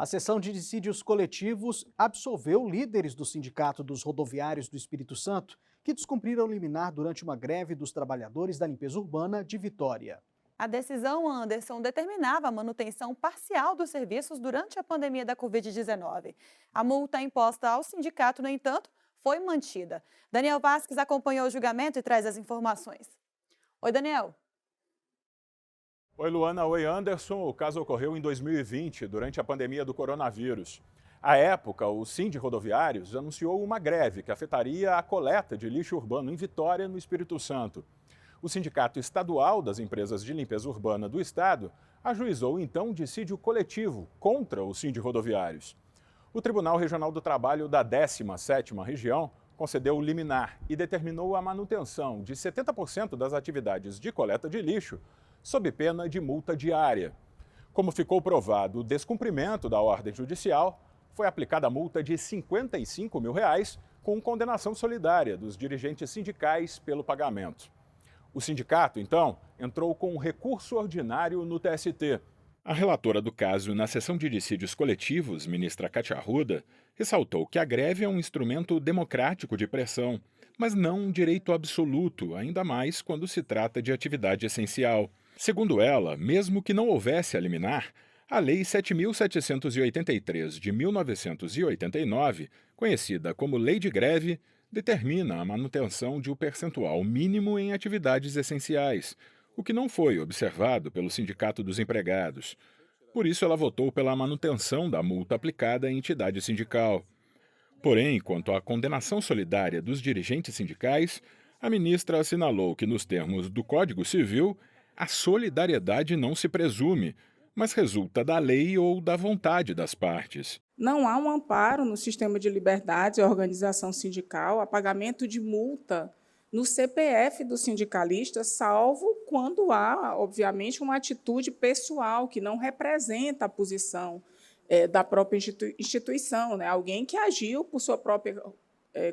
A seção de dissídios coletivos absolveu líderes do Sindicato dos Rodoviários do Espírito Santo que descumpriram liminar durante uma greve dos trabalhadores da limpeza urbana de Vitória. A decisão, Anderson, determinava a manutenção parcial dos serviços durante a pandemia da Covid-19. A multa imposta ao sindicato, no entanto, foi mantida. Daniel Vasques acompanhou o julgamento e traz as informações. Oi, Daniel. Oi, Luana. Oi, Anderson. O caso ocorreu em 2020, durante a pandemia do coronavírus. À época, o Sindi Rodoviários anunciou uma greve que afetaria a coleta de lixo urbano em Vitória, no Espírito Santo. O Sindicato Estadual das Empresas de Limpeza Urbana do Estado ajuizou, então, um dissídio coletivo contra o Sindi Rodoviários. O Tribunal Regional do Trabalho da 17ª Região concedeu liminar e determinou a manutenção de 70% das atividades de coleta de lixo, sob pena de multa diária. Como ficou provado o descumprimento da ordem judicial, foi aplicada a multa de R$ 55 mil, com condenação solidária dos dirigentes sindicais pelo pagamento. O sindicato, então, entrou com um recurso ordinário no TST. A relatora do caso na sessão de dissídios coletivos, ministra Cátia Arruda, ressaltou que a greve é um instrumento democrático de pressão, mas não um direito absoluto, ainda mais quando se trata de atividade essencial. Segundo ela, mesmo que não houvesse a liminar, a Lei 7.783 de 1989, conhecida como Lei de Greve, determina a manutenção de um percentual mínimo em atividades essenciais, o que não foi observado pelo Sindicato dos Empregados. Por isso, ela votou pela manutenção da multa aplicada à entidade sindical. Porém, quanto à condenação solidária dos dirigentes sindicais, a ministra assinalou que, nos termos do Código Civil, a solidariedade não se presume, mas resulta da lei ou da vontade das partes. Não há um amparo no sistema de liberdades e organização sindical a pagamento de multa no CPF do sindicalista, salvo quando há, obviamente, uma atitude pessoal que não representa a posição da própria instituição, né? Alguém que agiu por sua própria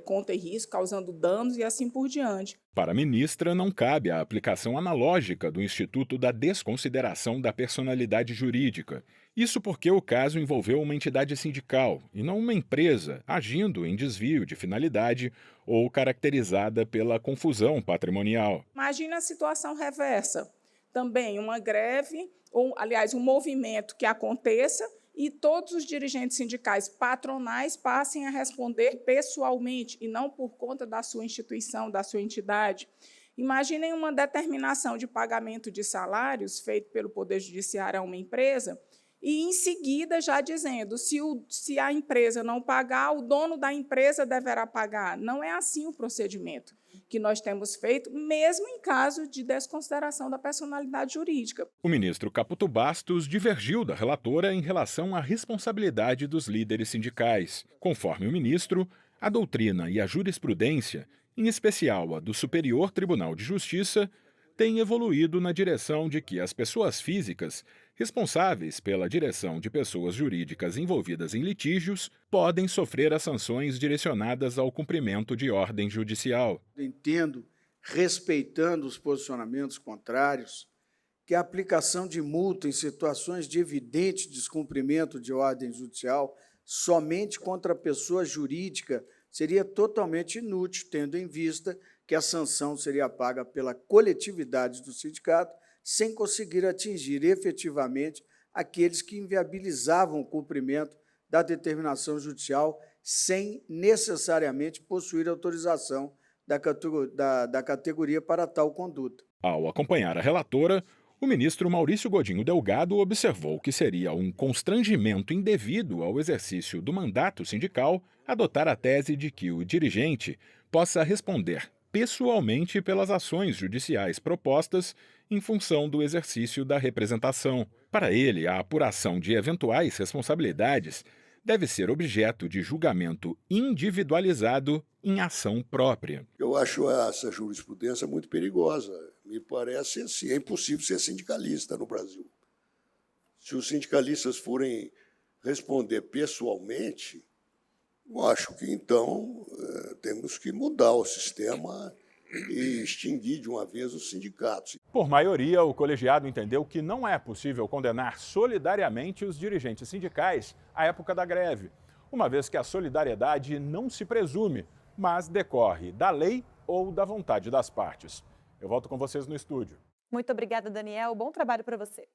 conta e risco, causando danos e assim por diante. Para a ministra, não cabe a aplicação analógica do Instituto da Desconsideração da Personalidade Jurídica. Isso porque o caso envolveu uma entidade sindical e não uma empresa agindo em desvio de finalidade ou caracterizada pela confusão patrimonial. Imagina a situação reversa. Também uma greve, ou, aliás, um movimento que aconteça e todos os dirigentes sindicais patronais passem a responder pessoalmente e não por conta da sua instituição, da sua entidade. Imaginem uma determinação de pagamento de salários feito pelo Poder Judiciário a uma empresa e, em seguida, já dizendo, se a empresa não pagar, o dono da empresa deverá pagar. Não é assim o procedimento que nós temos feito, mesmo em caso de desconsideração da personalidade jurídica. O ministro Caputo Bastos divergiu da relatora em relação à responsabilidade dos líderes sindicais. Conforme o ministro, a doutrina e a jurisprudência, em especial a do Superior Tribunal de Justiça, têm evoluído na direção de que as pessoas físicas responsáveis pela direção de pessoas jurídicas envolvidas em litígios podem sofrer as sanções direcionadas ao cumprimento de ordem judicial. Entendo, respeitando os posicionamentos contrários, que a aplicação de multa em situações de evidente descumprimento de ordem judicial somente contra a pessoa jurídica seria totalmente inútil, tendo em vista que a sanção seria paga pela coletividade do sindicato, sem conseguir atingir efetivamente aqueles que inviabilizavam o cumprimento da determinação judicial sem necessariamente possuir autorização da categoria para tal conduta. Ao acompanhar a relatora, o ministro Maurício Godinho Delgado observou que seria um constrangimento indevido ao exercício do mandato sindical adotar a tese de que o dirigente possa responder pessoalmente pelas ações judiciais propostas em função do exercício da representação. Para ele, a apuração de eventuais responsabilidades deve ser objeto de julgamento individualizado em ação própria. Eu acho essa jurisprudência muito perigosa. Me parece assim, é impossível ser sindicalista no Brasil. Se os sindicalistas forem responder pessoalmente, eu acho que, então, temos que mudar o sistema e extinguir de uma vez os sindicatos. Por maioria, o colegiado entendeu que não é possível condenar solidariamente os dirigentes sindicais à época da greve, uma vez que a solidariedade não se presume, mas decorre da lei ou da vontade das partes. Eu volto com vocês no estúdio. Muito obrigada, Daniel. Bom trabalho para você.